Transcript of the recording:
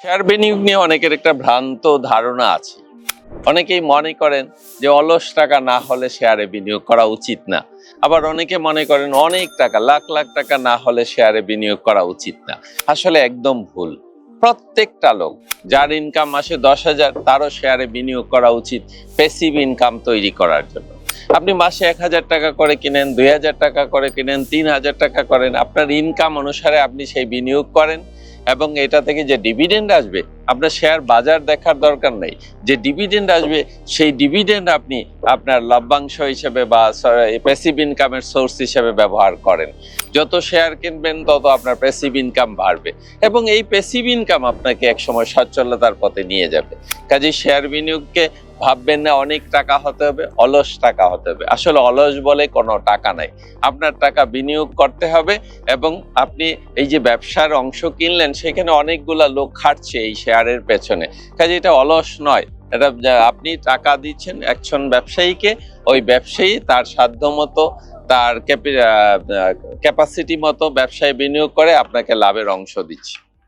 Share বিনিয়োগ নিয়ে অনেকের একটা ভ্রান্ত ধারণা আছে। অনেকেই মনে করেন যে অলস টাকা না হলে শেয়ারে বিনিয়োগ করা উচিত না। আবার অনেকে মনে করেন অনেক টাকা, লাখ লাখ টাকা না হলে শেয়ারে বিনিয়োগ করা উচিত না। আসলে একদম ভুল। প্রত্যেকটা লোক যার ইনকাম মাসে 10,000 তারও শেয়ারে বিনিয়োগ করা উচিত প্যাসিভ ইনকাম তৈরি করার জন্য। আপনি মাসে 1,000 টাকা করে কিনেন, 2,000 টাকা করে কিনেন, 3,000 টাকা করেন, আপনার ইনকাম অনুসারে আপনি সেই বিনিয়োগ করেন এবং এটা থেকে যে ডিভিডেন্ড আসবে আপনার শেয়ার বাজার দেখার দরকার নেই। যে ডিভিডেন্ড আসবে সেই ডিভিডেন্ড আপনি আপনার লভ্যাংশ হিসেবে বা প্যাসিভ ইনকামের সোর্স হিসেবে ব্যবহার করেন। যত শেয়ার কিনবেন তত আপনার প্যাসিভ ইনকাম বাড়বে এবং এই প্যাসিভ ইনকাম আপনাকে একসময় সচ্ছলতার পথে নিয়ে যাবে। কাজেই শেয়ার বিনিয়োগকে ভাববেন না অনেক টাকা হতে হবে, অলস টাকা হতে হবে। আসলে অলস বলে কোনো টাকা নাই। আপনার টাকা বিনিয়োগ করতে হবে এবং আপনি এই যে ব্যবসার অংশ কিনলেন সেখানে অনেকগুলা লোক খাটছে এই শেয়ারের পেছনে। কাজে এটা অলস নয়, এটা আপনি টাকা দিচ্ছেন একজন ব্যবসায়ীকে, ওই ব্যবসায়ী তার সাধ্য মতো তার ক্যাপাসিটি মতো ব্যবসায় বিনিয়োগ করে আপনাকে লাভের অংশ দিচ্ছে।